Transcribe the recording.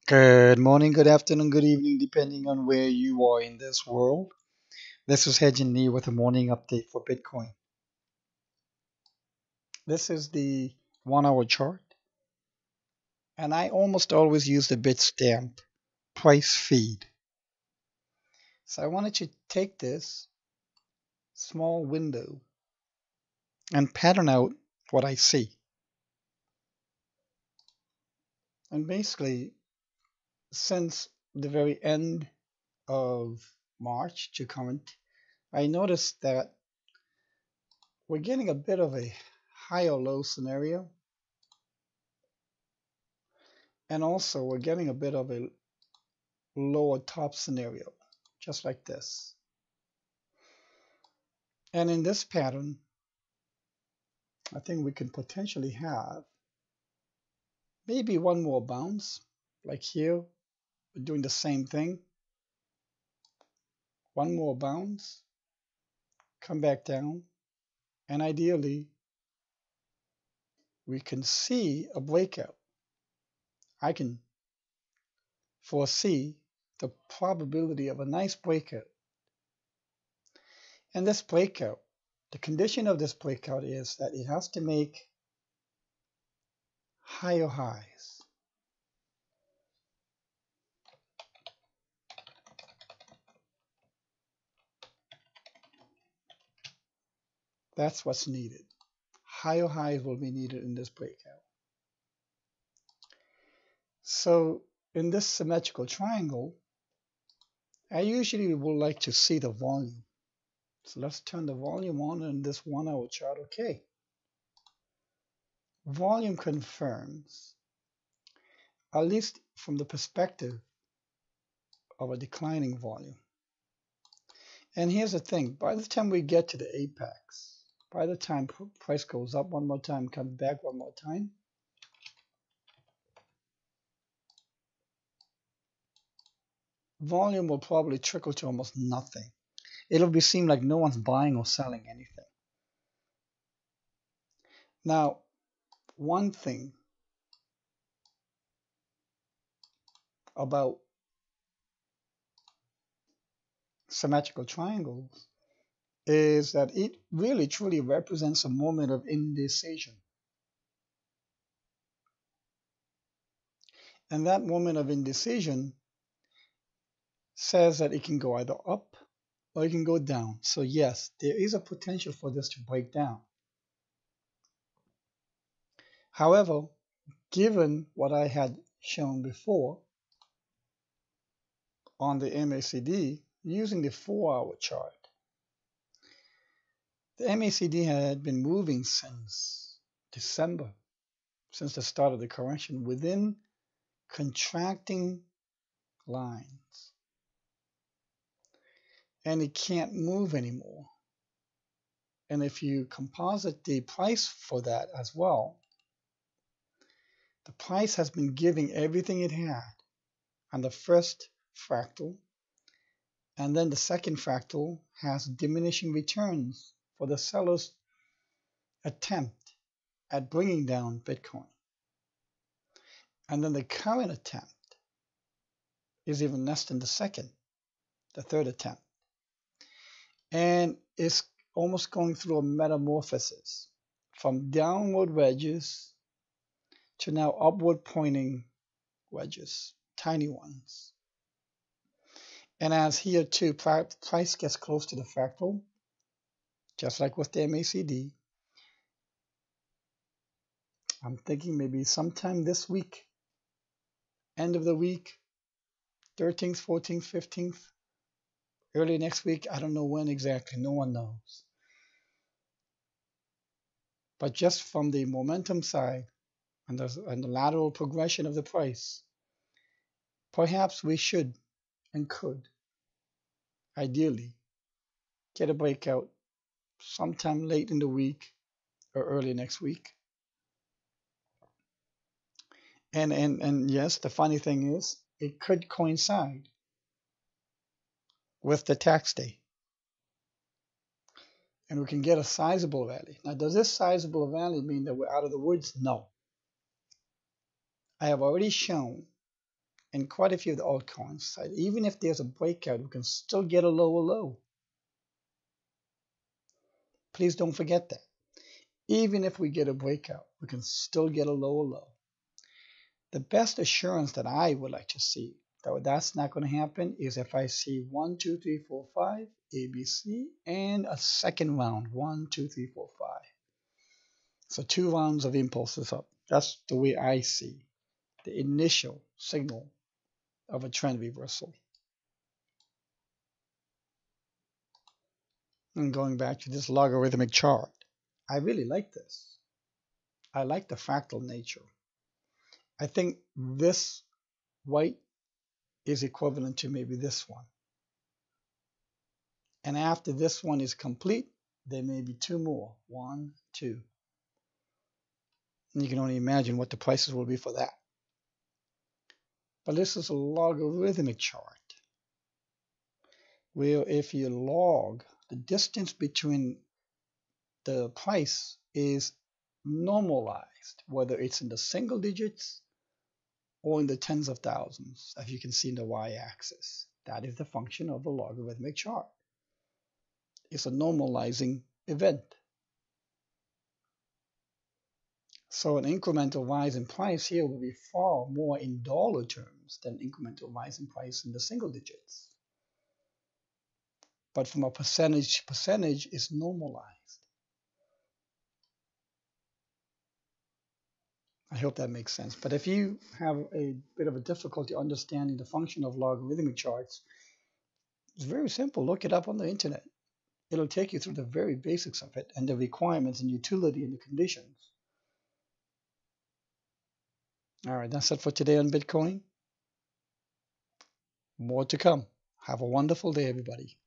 Good morning, good afternoon, good evening, depending on where you are in this world. This is Hedge Lee with a morning update for Bitcoin. This is the 1 hour chart, and I almost always use the Bitstamp price feed. So I wanted to take this small window and pattern out what I see. And basically, since the very end of March to current, I noticed that we're getting a bit of a higher low scenario. And also we're getting a bit of a lower top scenario, just like this. And in this pattern, I think we can potentially have maybe one more bounce, like here, we're doing the same thing. One more bounce, come back down, and ideally, we can see a breakout. I can foresee the probability of a nice breakout. And this breakout, the condition of this breakout is that it has to make higher highs. That's what's needed. Higher highs will be needed in this breakout. So in this symmetrical triangle, I usually would like to see the volume. So let's turn the volume on in this 1 hour chart. Okay. Volume confirms, at least from the perspective of a declining volume. And here's the thing, by the time we get to the apex, by the time price goes up one more time, comes back one more time, volume will probably trickle to almost nothing. It'll be seem like no one's buying or selling anything. Now, one thing about symmetrical triangles is that it really truly represents a moment of indecision. And that moment of indecision says that it can go either up or it can go down. So yes, there is a potential for this to break down. However, given what I had shown before on the MACD using the 4 hour chart, the MACD had been moving since December, since the start of the correction, within contracting lines. And it can't move anymore. And if you composite the price for that as well, the price has been giving everything it had on the first fractal, and then the second fractal has diminishing returns for the seller's attempt at bringing down Bitcoin. And then the current attempt is even less than the third attempt. And it's almost going through a metamorphosis from downward wedges to now upward pointing wedges, tiny ones. And as here too, price gets close to the fractal, just like with the MACD, I'm thinking maybe sometime this week, end of the week, 13th, 14th, 15th, early next week, I don't know when exactly, no one knows. But just from the momentum side and the lateral progression of the price, perhaps we should and could, ideally, get a breakout sometime late in the week or early next week. And yes, the funny thing is, it could coincide with the tax day. And we can get a sizable rally. Now, does this sizable rally mean that we're out of the woods? No. I have already shown And quite a few of the altcoins, even if there's a breakout, we can still get a lower low. Please don't forget that. Even if we get a breakout, we can still get a lower low. The best assurance that I would like to see that that's not going to happen is if I see 1, 2, 3, 4, 5, ABC, and a second round, 1, 2, 3, 4, 5. So 2 rounds of impulses up. That's the way I see the initial signal of a trend reversal. And going back to this logarithmic chart, I really like this. I like the fractal nature. I think this white is equivalent to maybe this one. And after this one is complete, there may be 2 more. 1, 2. And you can only imagine what the prices will be for that. But this is a logarithmic chart where if you log the distance between the price is normalized, whether it's in the single digits or in the tens of thousands, as you can see in the y-axis. That is the function of a logarithmic chart. It's a normalizing event. So an incremental rise in price here will be far more in dollar terms than incremental rise in price in the single digits. But from a percentage, it's normalized. I hope that makes sense. But if you have a bit of a difficulty understanding the function of logarithmic charts, it's very simple. Look it up on the internet. It'll take you through the very basics of it and the requirements and utility and the conditions. All right, that's it for today on Bitcoin. More to come. Have a wonderful day, everybody.